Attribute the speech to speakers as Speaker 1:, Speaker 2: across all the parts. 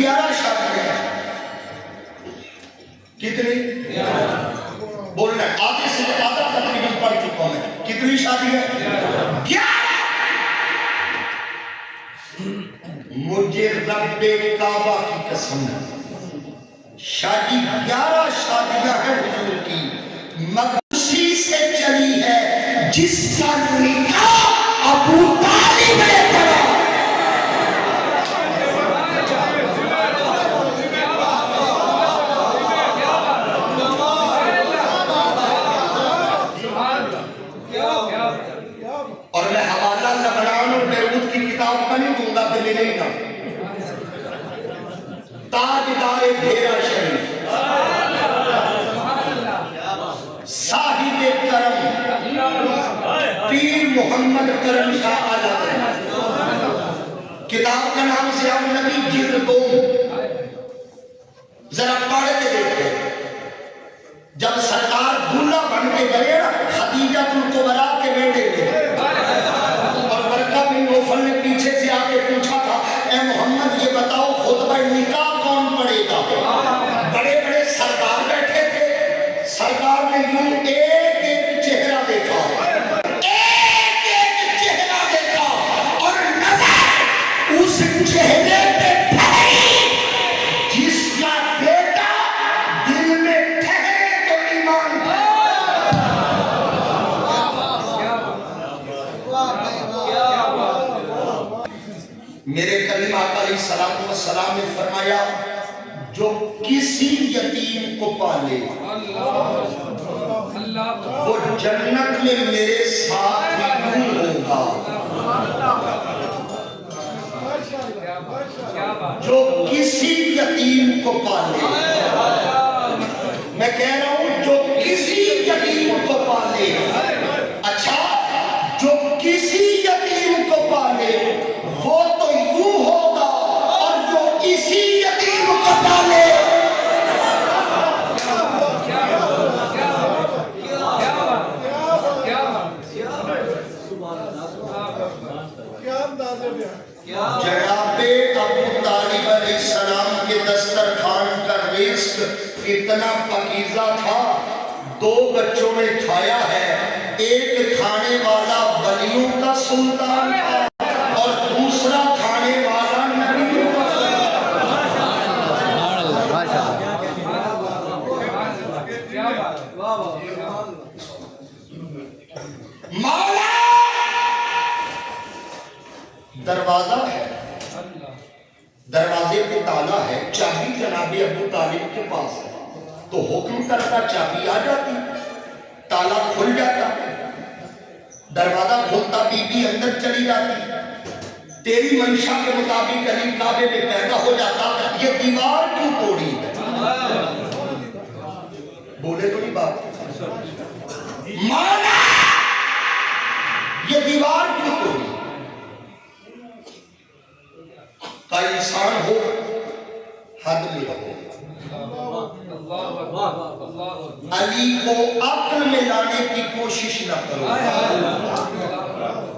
Speaker 1: 11 شادیاں ہیں. کتنی؟ بولنا آدھے سے آدھا تقریباً پڑھ چکا ہوں میں. کتنی شادیاں؟ 11. مجھے رب کعبہ کی قسم ہے شادی 11 شادیاں ہیں حضور کی، مگر اسی سے چلی ہے جس کا نکاح ابو طالب نے کرا. اور میں حوالہ لبنان اور بیروت کی کتاب کا نہیں دوں گا کہ ملے گا. تاجدار بھیرا شریف، صاحب کرم پیر محمد کرم شاہ آزاد، کتاب کا نام ضیاء النبی جلد 2. ذرا پڑھ کے دیکھیں. جب سرکار دلہا بن کے گئے خدیجہ الکبریٰ کے بیٹے تھے، اور برکہ بن نوفل نے پیچھے سے آ کے پوچھا تھا اے محمد یہ بتاؤ خطبہ نکاح کون پڑھے گا؟ بڑے بڑے سردار بیٹھے تھے. سرکار نے یوں ایک ایک چہرہ دیکھا، ایک ایک چہرہ دیکھا، اور نظر اس چہرے پہ ٹھہری جس کا بیٹا دل میں ٹھہرے تو ایمان. میرے کریم آقا علیہ السلام نے فرمایا جو کسی یتیم کو پالے وہ جنت میں میرے ساتھ یوں ہوگا. جو کسی یتیم کو پالے، میں کہہ رہا ہوں جو کسی یتیم کو پالے. اچھا جو کسی یتیم کو پالے وہ تو یوں ہوگا، اور جو اسی یتیم کو پالے جناب ابو طالب علیہ السلام کے دسترخوان کا رزق اتنا پاکیزہ تھا. 2 بچوں نے کھایا ہے. ایک کھانے والا ولیوں کا سلطان تھا اور دوسرا کھانے والا نبیوں کا مولا. دروازہ ہے، دروازے پہ تالا ہے، چابی جناب ابو طالب کے پاس ہے تو حکم کرتا چابی آ جاتی، تالا کھل جاتا، دروازہ کھلتا، بی بی اندر چلی جاتی، تیری منشا کے مطابق علی کعبے میں پیدا ہو جاتا. یہ دیوار کیوں توڑی ہے؟ بولے تو نہیں بات. مولا یہ دیوار کیوں توڑی؟ کا انسان ہو حد میں رہو. علی کو عقل میں لانے کی کوشش نہ کرو،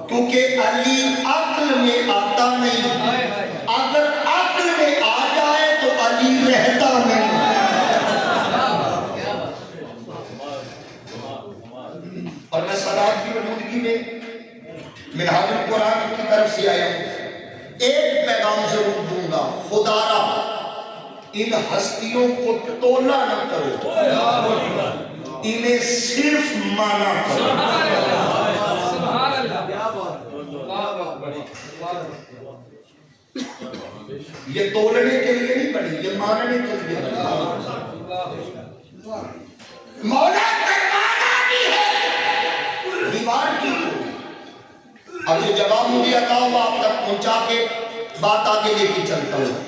Speaker 1: کیونکہ علی عقل میں آتا نہیں. اگر عقل میں آ جائے تو علی رہتا نہیں. اور میں صداقت کی موجودگی میں منہاج القرآن کی طرف سے آیا ہوں. ایک پیغام ضرور دوں گا، خدا را ان ہستیوں کو تولا نہ کرو، انہیں صرف مانا کرو. یہ تولنے کے لیے نہیں پڑھی، یہ ماننے کے لیے پڑھی. مولا کروانا بھی ہے دیوار کی. اب یہ جواب مجھے عطا ہوا آپ تک پہنچا کے بات آگے لے کے چلتا ہوں.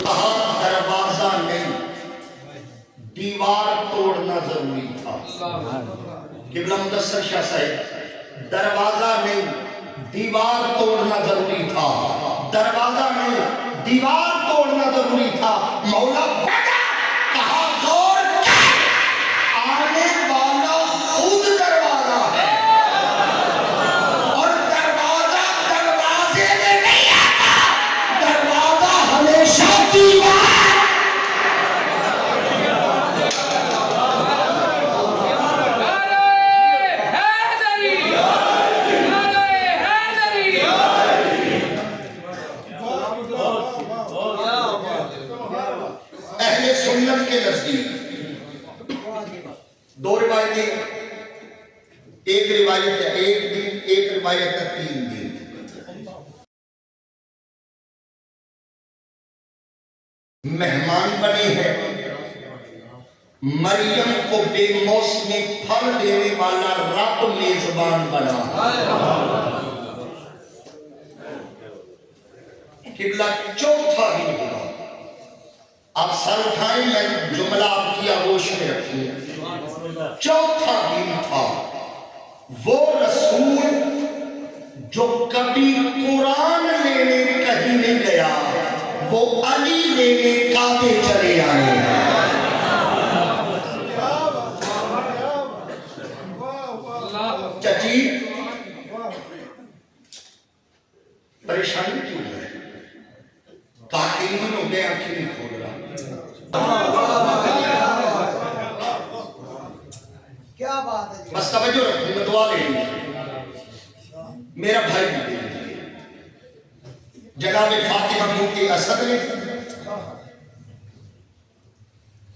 Speaker 1: کہا دروازہ نہیں دیوار توڑنا ضروری تھا. قبلہ مدثر شاہ صاحب دروازہ نہیں دیوار توڑنا ضروری تھا. دروازہ نہیں دیوار توڑنا ضروری تھا. مولا بیٹا کہا غور کر، آنے والا خود دروازہ ہے اور دروازہ دروازے میں نہیں آتا. دروازہ ہمیشہ دیوار نزدیک دو روایتیں، ایک روایت ہے 1 دن، ایک روایت ہے 3 دن۔ مہمان بنی ہے، مریم کو بے موسمی پھل دینے والا رب میزبان بنا۔ قبلہ چوتھا دن ہوا، آپ سر اٹھائیں، میں جملہ آپ کی آغوش میں رکھوں۔ چوتھا دن تھا، وہ رسول جو کبھی قرآن لینے کہیں نہیں گیا، وہ علی لینے کعبے چلے آئے۔ چچی پریشانی کیوں ہے؟ تاکین ہو گئے، آنکھیں نہیں کھول رہا۔
Speaker 2: کیا بات ہے؟
Speaker 1: بس توجہ رکھوں، میں دعا لے لوں۔ میرا بھائی جناب فاطمہ بنت اسد نے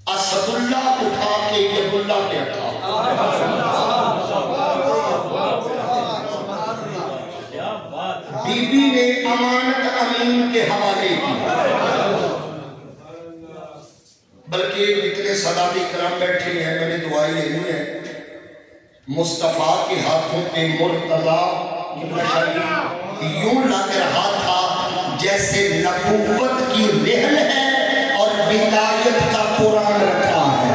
Speaker 1: اسد اللہ اٹھا کے ید اللہ پہ رکھا۔ بی بی نے امانت امین کے حوالے کی، بلکہ اتنے صحابہ کرام بیٹھے ہیں، میں نے دعائیں لینی ہے۔ مصطفیٰ کے ہاتھوں پہ مرتضیٰ یوں لگ رہا تھا جیسے نبوت کی رحل ہے اور ولایت کا قرآن رکھا ہے۔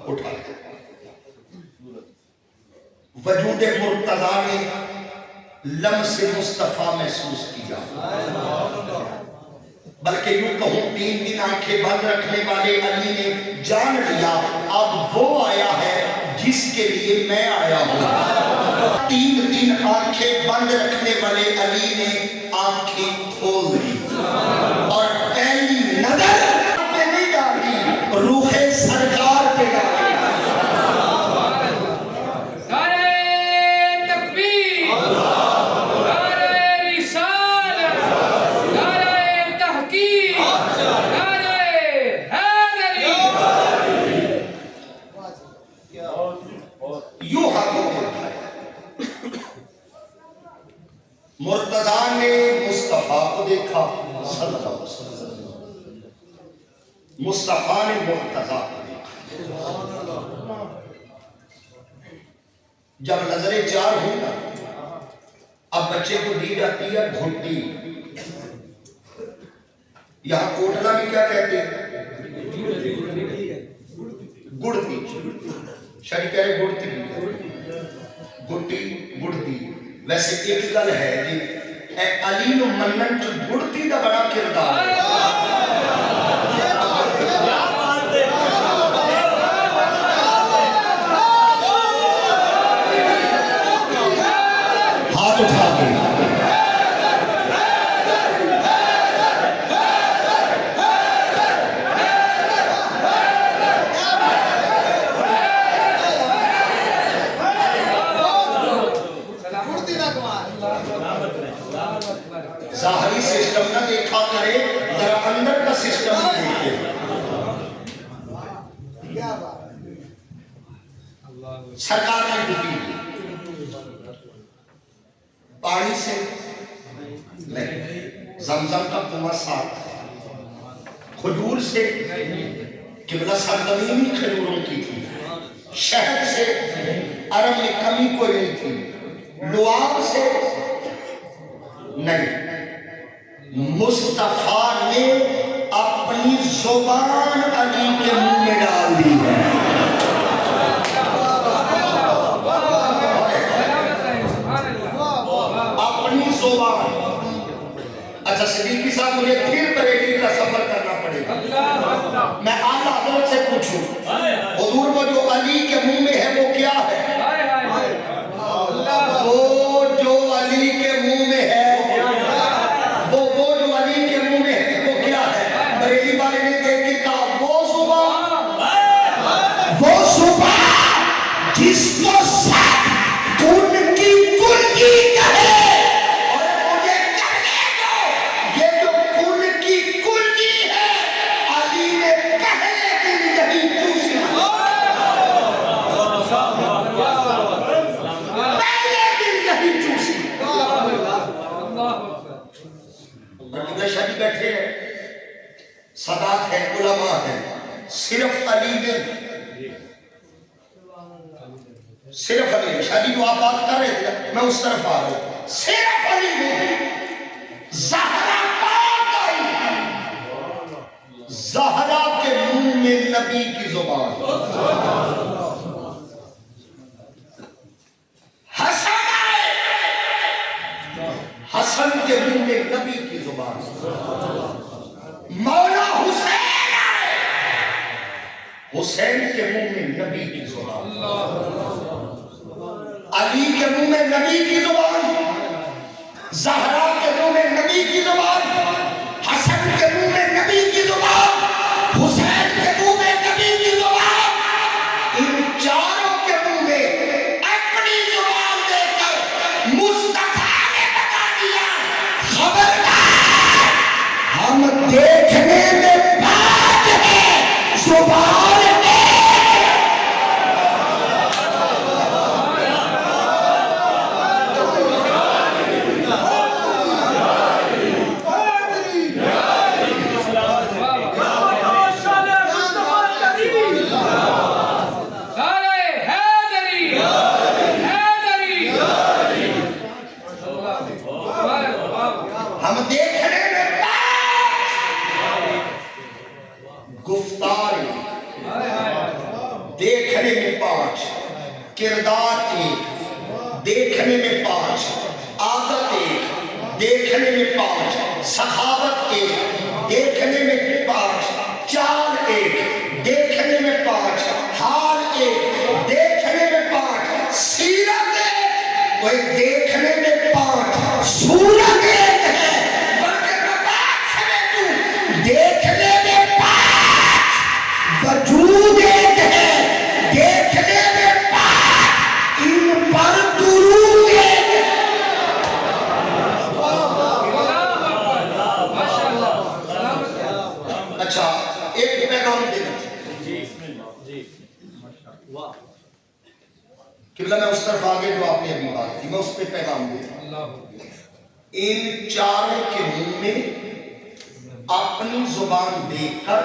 Speaker 1: اٹھا وجود مرتضیٰ نے لمس مصطفیٰ محسوس کیا، بلکہ یوں کہوں 3 دن آنکھیں بند رکھنے والے علی نے جان لیا اب وہ آیا ہے جس کے لیے میں آیا ہوں۔ 3 دن آنکھیں بند رکھنے والے علی نے آنکھیں کھول دی اور پہلی نظر پہ نہیں ڈالی، روح سرکار پہ ڈالی۔ مرتضیٰ نے مصطفیٰ کو دیکھا صلی اللہ علیہ وسلم، مصطفیٰ نے مرتضیٰ کو دیکھا۔ جب نظریں چار ہوئی نا، اب بچے کو دی جاتی ہے گھنٹی، یہاں کوٹلا بھی کیا کہتے ہیں؟ گڑتی، شاید کہہ رہے گڑتی گڑتی گڑتی۔ ویسے ایک گل ہے جی، اے علی نو منن چ گڑتی دا بڑا کردار ہے۔ ہاتھ اٹھا کے ظاہری سسٹم نہ دیکھا کرے، ذرا اندر کا سسٹم دیکھے۔ سرکار نے ڈوبی پانی سے نہیں، زمزم کا کنواں صاف، کھجور سے، قبلہ سرزمین ہی کھجوروں کی تھی، شہد سے عرب میں کمی کوئی نہیں تھی، لعاب سے نہیں۔ مصطفیٰ نے اپنی زبان علی کے منہ میں ڈال دی ہے۔ اپنی زبان۔ اچھا صدیقی صاحب، مجھے پھر بریلی کا سفر کرنا پڑے گا، میں اعلیٰ حضرت سے پوچھوں حضور وہ جو علی کے منہ میں ہے وہ کیا ہے؟ وہ جو علی کے منہ میں ہے، جس کو ساتھ کن کی کہے، اور مجھے کہنے دو، یہ جو کن کی شادی بیٹھے ہیں، صداق ہے، علماء ہے، صرف علی نے، صرف علی نے، شادی جو آپ بات کر رہے تھے میں اس طرف آ رہا ہوں، صرف علی نے زہرا پاک آئی، زہرا کے منہ میں نبی کی زبان، حسن آئے، حسن کے منہ میں نبی کی زبان، مولا حسین آئے، حسین کے منہ میں نبی کی زبان، علی کے منہ میں نبی کی زبان، زہرا کے منہ میں نبی کی زبان، حسن کے منہ میں نبی کی زبان، حسین کے منہ میں نبی کی زبان، ان چاروں کے منہ میں اپنی زبان دے کر مصطفیٰ نے بتا دیا خبردار ہم دیکھنے میں بات ہے زبان میں ہم دیکھنے میں گفتار دیکھنے میں 5 کردار 1 دیکھنے میں 5 عادت 1 دیکھنے میں 5 سخاوت 1 دیکھنے میں 5 چال 1 دیکھنے میں 5 حال 1 دیکھنے میں 5 سیرت 1 وہ دیکھنے میں 5 صورت 1 ہے بلکہ میں بات سمجھوں دیکھنے میں 5 وجود 1 ہے دیکھنے میں 5 ان پر درود 1 ہے اچھا ایک پیغام دینا قبلہ میں اس طرف آگے جو آپ نے ابھی بات کی میں اس پہ پیغام دینا ان چاروں کے منہ میں اپنی زبان دیکھ کر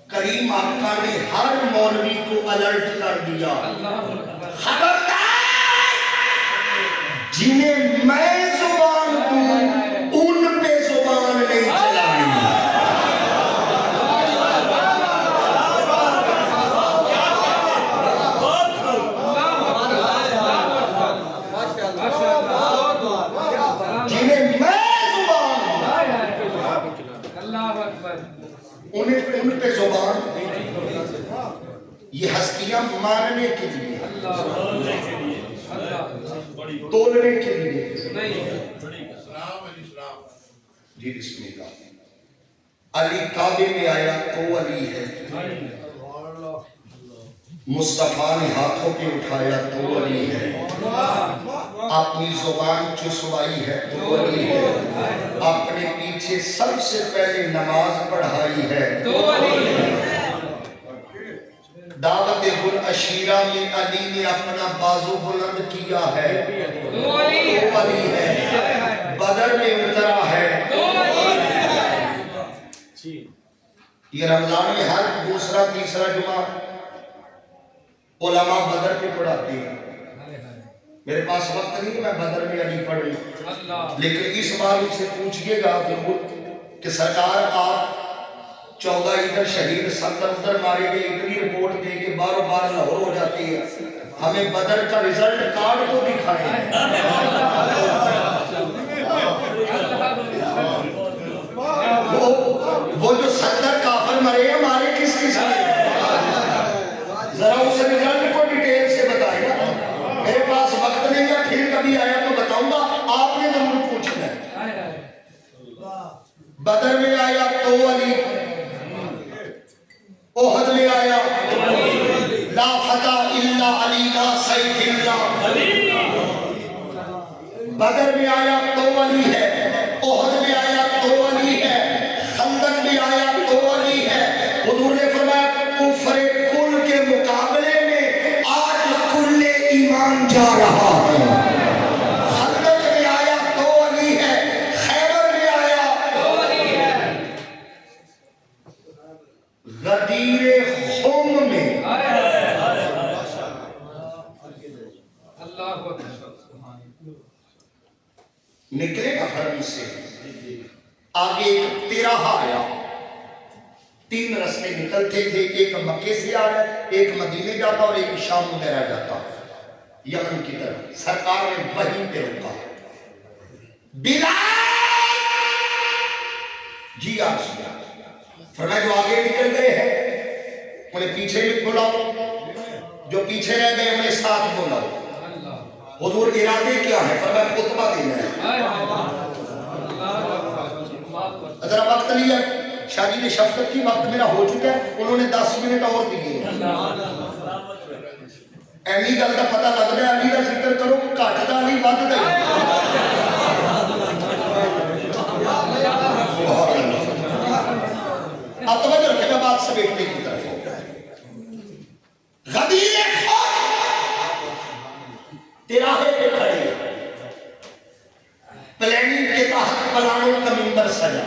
Speaker 1: کریم آقا نے ہر مولوی کو الرٹ کر دیا خبردار جنہیں میں زبان دوں ان پہ زبان نہیں چلائیں ان پہ زبان یہ ہستیاں ماننے کے لیے تولنے کے لیے جی بسم اللہ علی کعبے میں آیا تو علی ہے مصطفیٰ نے ہاتھوں پہ اٹھایا تو علی ہے اپنی زبان چسوائی ہے تو علی ہے اپنے پیچھے سب سے پہلے نماز پڑھائی ہے تو علی ہے دعوت العشیرہ میں علی نے اپنا بازو بلند کیا ہے تو علی ہے بدر میں اترا ہے تو علی ہے یہ رمضان میں ہر دوسرا تیسرا جمعہ علماء بدر پہ پڑھاتے ہیں میرے پاس وقت نہیں کہ میں بدر میں علی پڑھ لوں لیکن اس بار ان سے پوچھئے گا ضرور کہ سرکار آپ 14 ادھر شہید 70 ادھر مارے گئے اتنی رپورٹ دے کے بار بار لاہور ہو جاتی ہے ہمیں بدر کا رزلٹ کارڈ کو دکھائیں وہ جو 70 کافر مرے ہیں مارے کس کس نے ذرا اس رزلٹ کو ڈیٹیل سے بتائیں میرے پاس وقت نہیں ہے پھر کبھی آیا تو بتاؤں گا آپ نے ضرور پوچھنا ہے بدر میں آیا تو علی احد میں آیا لا فتح الا علی کا سیف اللہ بدر میں آیا تو علی ہے احد میں آیا تو علی ہے خندق میں آیا تو علی ہے حضور نے فرمایا کفر کل کے مقابلے میں آج کل ایمان جا رہا ہے خندق میں آیا تو علی ہے خیبر میں آیا نکلے گا حرم سے، آگے ایک تیراہا آیا، 3 رستے نکلتے تھے، ایک مکے سے آ رہا ہے، ایک مدینے جاتا اور ایک شام وغیرہ جاتا یمن کی طرف۔ سرکار نے وہیں پہ رکا، بلال جی آپ سے فرمایا جو آگے نکل گئے ہیں انہیں پیچھے بھی بلاؤ، جو پیچھے رہ گئے انہیں ساتھ بلاؤ۔ حضور ارادے کیا ہے؟ فرمایا خطبہ دینا ہے۔ ذرا وقت لیا، شاہ جی نے شفقت کی، وقت میرا ہو چکا ہے، انہوں نے 10 منٹ اور دیے۔ ایمی گل کا پتہ لگ رہا ہے، علی کا ذکر کرو، گھٹ دا نہیں ود دا ہی۔ اب توجہ رکھے گا بات سمیٹنے کی طرف۔ غدیر خود تراہے پہ کھڑے، پلاننگ کے تحت پلانوں کا منبر سجا،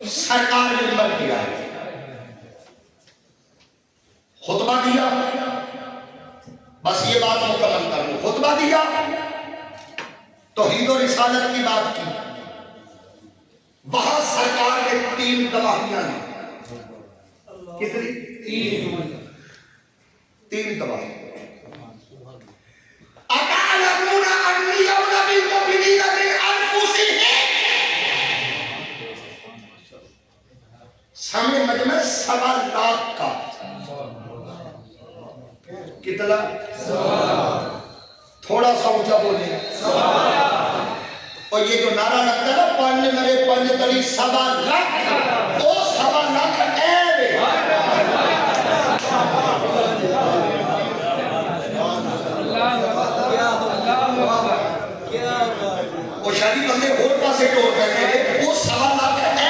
Speaker 1: سرکار نے منبر کیا ہے، خطبہ دیا، بس یہ بات مکمل کر لو، خطبہ دیا، توحید و رسالت کی بات کی، وہاں سرکار نے 3 گواہیاں دی۔ کتنی؟ 3 گواہی۔ أَتَعْلَمُونَ أَنِّي أَوْلَى بِالْمُؤْمِنِينَ مِنْ أَنفُسِهِمْ، سامنے مجمع 1.25 لاکھ کا، کتنا؟ تھوڑا سا اونچا بولے، اور یہ جو نعرہ لگتا ہے نا پڑھنے مرے پڑھنے تری 1.25 لاکھ، وہ 1.25 لاکھ اے وہ شادی بندے اور پاسے ٹور کرتے ہیں، وہ 1.25 لاکھ اے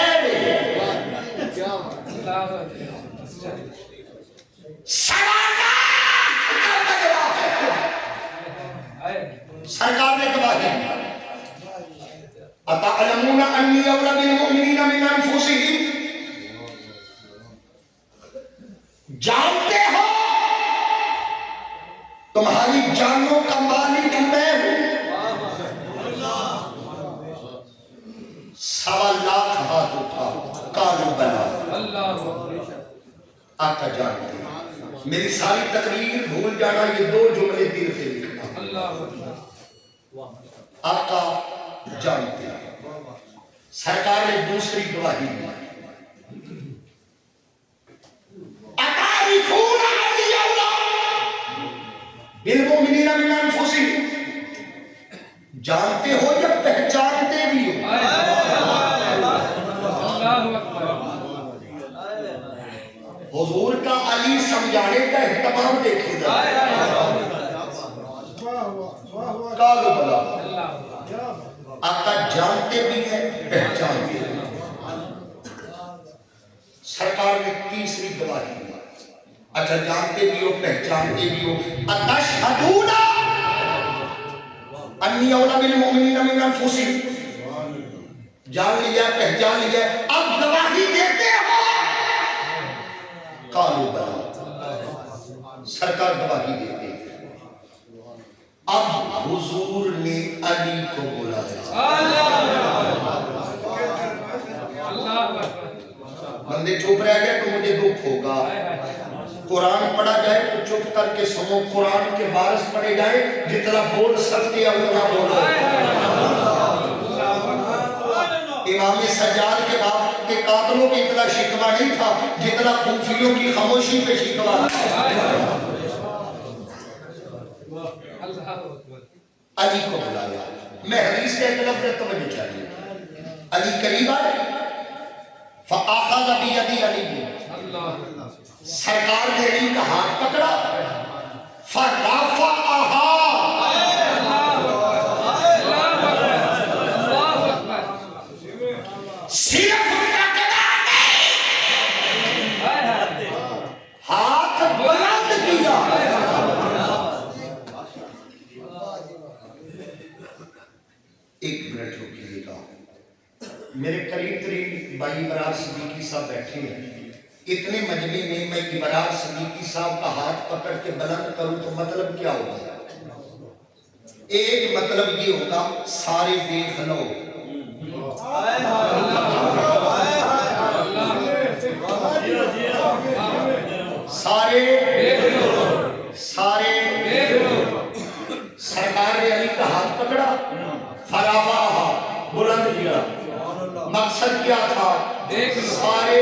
Speaker 1: سرکار نے گواہی دی۔ أَتَعْلَمُونَ أَنِّي أَوْلَى بِالْمُؤْمِنِينَ مِنْ أَنفُسِهِمْ، جانتے ہو تمہاری جانوں کا مالک میں ہوں۔ 1.25 لاکھ ہاتھ اٹھا، قالوا بلی، آقا جانتے ہیں۔ میری ساری تقریر بھول جانا، یہ 2 جملے دل سے لکھنا، آقا جانتے ہیں۔ سرکار نے دوسری گواہی دی، أَتَعْرِفُونَ أَنِّي أَوْلَى بِالْمُؤْمِنِينَ مِنْ أَنفُسِهِمْ، جانتے ہو یا پہچانتے بھی ہو؟ حضور کا علی سمجھانے کا اہتمام دیکھے گا۔ قالوا بلی، آقا جانتے بھی ہیں پہچانتے بھی ہیں۔ سرکار نے تیسری گواہی دی، اچھا جانتے بھی ہو پہچانتے بھی ہو، أَتَشْهَدُونَ أَنِّي أَوْلَى بِالْمُؤْمِنِينَ مِنْ أَنفُسِهِمْ، جان لیا پہچان لیا، اب گواہی دیتے ہو؟ قالوا بلی، سرکار گواہی دیتے ہیں۔ اب حضور نے علی کو بلایا، بندے چپ رہ گئے تو مجھے دکھ ہوگا، قرآن پڑھا جائے تو چپ کر کے سنو، قرآن کے بارش پڑھے جائے جتنا بول سکتے ہیں اتنا بولو۔ امام سجاد کے باپ کے قاتلوں کی اتنا شکوہ نہیں تھا جتنا کوفیوں کی خاموشی پہ شکوہ تھا۔ علی کو بلایا، میں حدیث کے اطلاف رہتا مجھے چاہیے، علی قریب آئے، فَآخَذَ بِيَدِي عَلِيٍّ، سرکار نے علی کا ہاتھ پکڑا، فَرَفَعَهَا، صرف ہاتھ بلند کیا۔ ایک منٹ رکیے گا، میرے قریب ترین بھائی برار صدیقی صاحب بیٹھے ہیں، اتنے مجمع میں میں برار صدیقی صاحب کا ہاتھ پکڑ کے بلند کروں تو مطلب کیا ہوگا؟ ایک مطلب یہ ہوگا سارے دیکھ لو، سارے سرکار نے علی کا ہاتھ پکڑا، فرافا بلند کیا، مقصد کیا تھا؟ سارے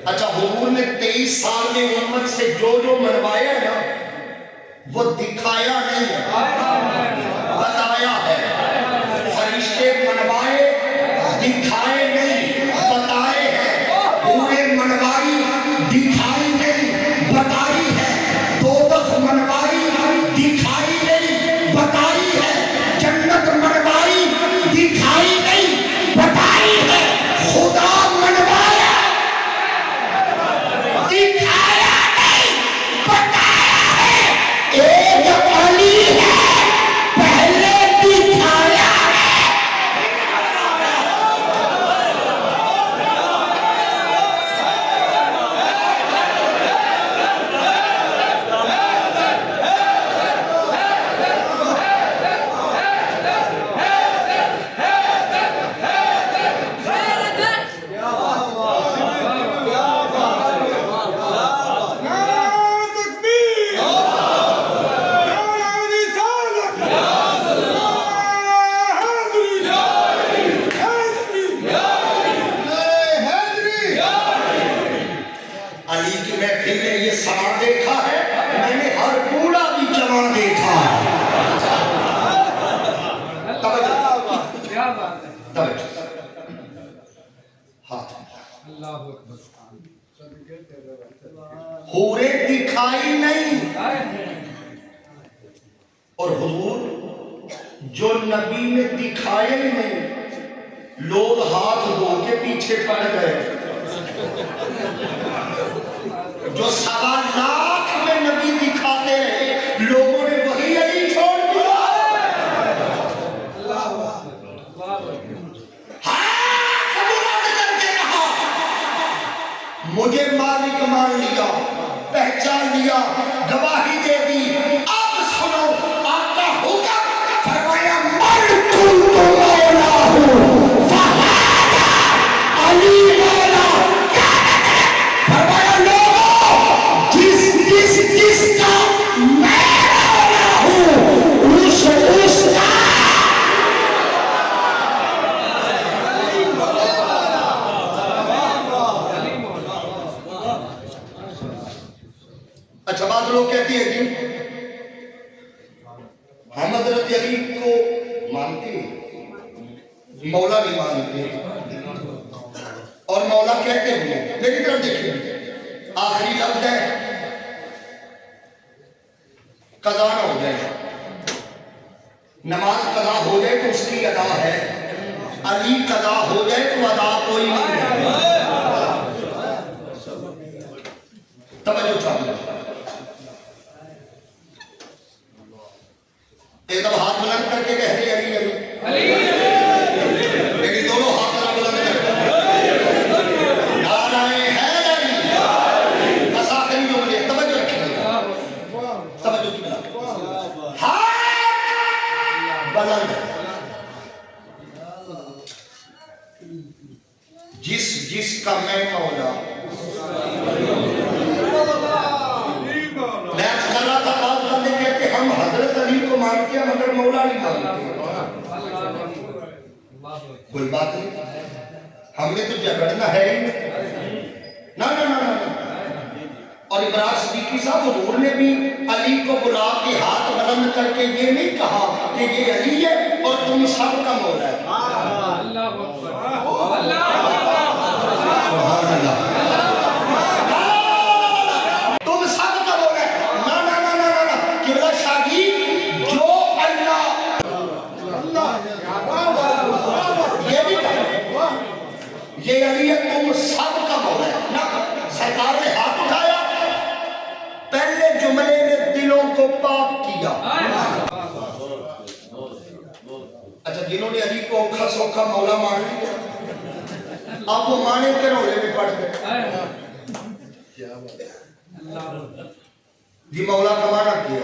Speaker 1: اچھا حضور نے 23 سال میں امت سے جو منوایا ہے نا وہ دکھایا نہیں ہے، بتایا ہے۔ فرشتے منوائے دکھائے نہیں، بتائے ہیں۔ پورے منوائی دکھائی نہیں، بتائی ہے۔ دوزخ منوائی دکھائی نہیں، بتائی ہے۔ جنت منوائی دکھائی نہیں، بتائی ہے۔ خدا منوایا دکھایا نہیں، بتایا ہے۔ ایک علی ہے، پہلے دکھایا ہے۔ علی کی محفل میں یہ سما دیکھا ہے، میں نے ہر بوڑھا بھی جوان دیکھا ہے۔ توجہ ہاتھ حوریں دکھائی نہیں، اور حضور جو نبی نے دکھائے نہیں، لوگ ہاتھ دھو کے پیچھے پڑ گئے۔ جو 1.25 لاکھ میں نبی دکھاتے رہے، لوگوں نے وہی علی چھوڑ دیا۔ ہاتھ بلند کر کے کہا مجھے مالک مان لیا، پہچان لیا، گواہی دے دی۔ اب سنو آقا حکم فرمایا من کنت مولاہ فہذا علی مولا۔ فرمایا لوگوں جس کا میں مولا ہوں اس کا اچھا بات لوگ کہتی ہے کہ ہم حضرت علی کو مانتے ہیں، مولا نہیں مانتے، اور مولا کہتے ہوئے میری طرف دیکھیں آخری لفظ ہے قضا نہ ہو جائے، نماز قضا ہو جائے تو اس کی ادا ہے، علی قضا ہو جائے تو ادا کوئی نہیں ہے۔ توجہ چاہیے، ایک دم ہاتھ بلند کر کے کہہ رہے علی علی، لیکن دونوں ہاتھ بلند کر کے نعرہ حیدری، بس آخری جو مجھے توجہ رکھیں، توجہ کی بنا ہاتھ بلند، جس کا میں مولا۔ میں کر رہا تھا بات کرنے کہتے ہم حضرت علی کو مانتے ہیں مگر مولا نہیں مانتے۔ کوئی بات نہیں، ہم نے تو جھگڑنا ہے ہی نہ۔ اور ابراہیم صدیقی صاحب حضور نے بھی علی کو بلا کے ہاتھ بلند کر کے یہ نہیں کہا کہ یہ علی ہے اور تم سب کا مولا ہے۔ سبحان اللہ، تم سب کا مولا ہے۔ نہ قبلہ شاہی جو اللہ یہ بھی کہا یہ علی ہے تم سب کا مولا ہے نا۔ سرکار نے ہاتھ اٹھایا، پہلے جملے میں دلوں کو پاک کیا۔ اچھا جنہوں نے علی کو اوکھا سوکھا مولا مان لیا، آپ وہ مانے کے رولے میں پڑ گئے۔ جی مولا کا معنی کیا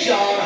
Speaker 1: 4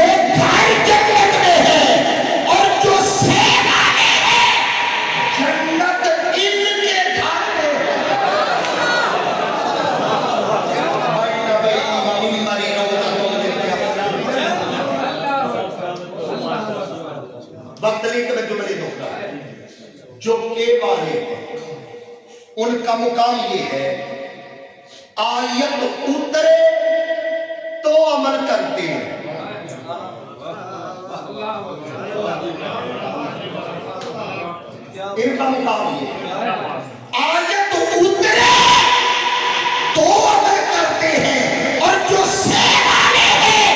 Speaker 1: یہ گھر جنت میں ہے اور جو سیب والے ہیں جنت ان کے گھر میں ہے۔ وقت نہیں کہ میں جملے دوں گا۔ جو کے والے ہیں ان کا مقام یہ ہے آیت اترے تو عمل کرتے ہیں، ان کا مقام یہ ہے آیت اترے تو عمل کرتے ہیں، اور جو سیب والے ہیں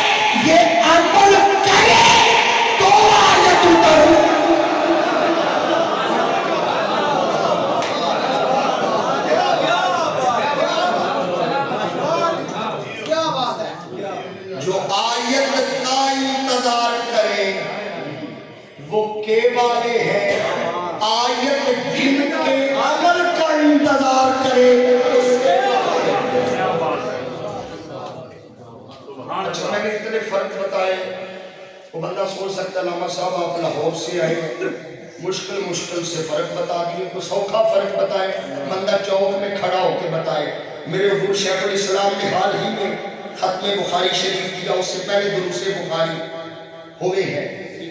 Speaker 1: یہ عمل کرے تو آیت اترے۔ جو آیت کا انتظار کرے وہ کے والے ہیں، آیت جن کے عمل کا انتظار کرے اچھا میں نے اتنے فرق بتائے، وہ بندہ سوچ سکتا ہے علامہ صاحب آپ لاہور سے آئے مشکل سے فرق بتا دیے، تو سوکھا فرق بتائے، بندہ چوک میں کھڑا ہو کے بتائے۔ میرے حضور شیخ الاسلام نے حال ہی میں ختم بخاری شریف کیا، اس سے پہلے دروس بخاری ہوئے ہیں،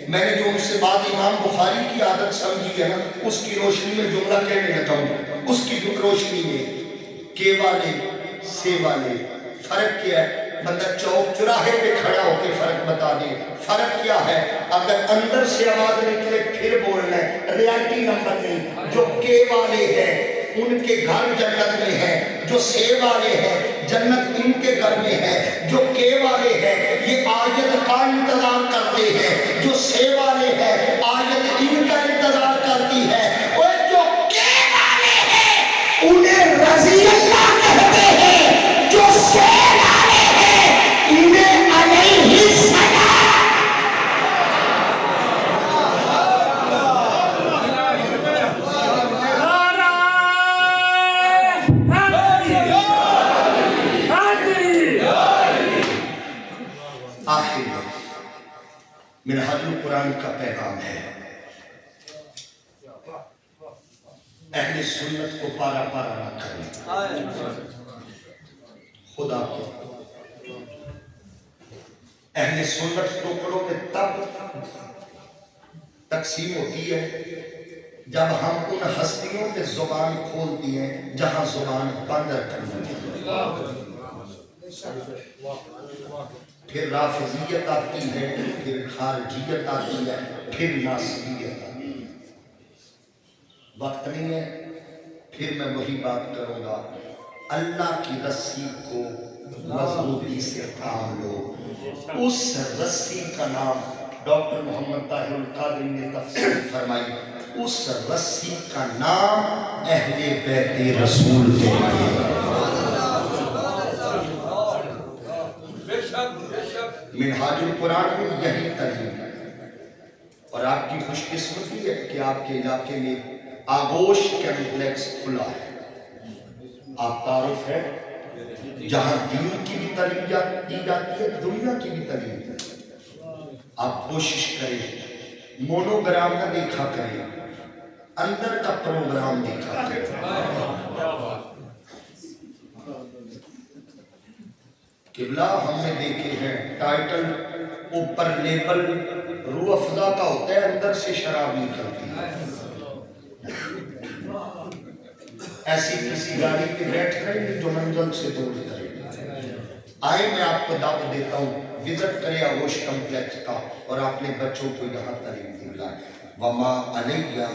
Speaker 1: میں نے جو ان سے بات امام بخاری کی عادت سمجھی ہے نا اس کی روشنی میں جملہ کہنے لگا ہوں، اس کی روشنی میں کے والے سے والے فرق کیا ہے، بندہ چوک چراہے پہ کھڑا ہو کے فرق بتا دے۔ فرق کیا ہے؟ اگر اندر سے آواز نکلے پھر بولنا ہے، ریالٹی نمبر نہیں۔ جو کے والے ہیں ان کے گھر جنت میں ہے، جو سے والے ہیں جنت ان کے گھر میں ہے۔ جو کے والے ہیں یہ آیت کا انتظار کرتے ہیں، جو سے والے ہیں آیت ان کا انتظار کرتی ہے۔ اور جو کے والے ہیں انہیں رضی اللہ کہتے ہیں، جو سے والے ہیں انہیں علیہ السلام۔ آخر منہاج القرآن کا پیغام ہے، اہل سنت کو پارا پارا نہ کریں، خدا کو اہل سنت ٹکڑوں میں تب تقسیم ہوتی ہے جب ہم ان ہستیوں پہ زبان کھولتی ہیں جہاں زبان بند رکھنی ہے۔ پھر رافضیت آتی ہے، پھر خارجیت آتی ہے، پھر ناصریت آتی ہے۔ وقت نہیں ہے، پھر میں وہی بات کروں گا، اللہ کی رسی کو مضبوطی سے تھام لو۔ اس رسی کا نام ڈاکٹر محمد طاہر القادری نے تفسیر فرمائی، اس رسی کا نام اہل بیت رسول کے لیے۔ منہاج القرآن میں یہی تعلیم ہے، اور آپ کی خوش قسمتی ہے کہ آپ کے علاقے میں آغوش کمپلیکس کھلا ہے۔ آپ تعارف ہے جہاں دین کی بھی تعلیم دی جاتی ہے، دنیا کی بھی تعلیم دی جاتی ہے۔ آپ کوشش کریں مونوگرام نہ دیکھا کریں، اندر کا پروگرام دیکھا کریں۔ قبلہ ہم نے دیکھے ہیں ٹائٹل اوپر لیبل روح افزا کا ہوتا ہے، اندر سے شراب نکلتی ہے۔ ایسی کسی گاڑی پہ بیٹھ رہے جو منزل سے دور کرے۔ آئے میں آپ کو دعوت دیتا ہوں، وزٹ کرے آغوش کمپلیکس کا اور اپنے بچوں کو یہاں تعلیم دلائیں۔ وما علیہ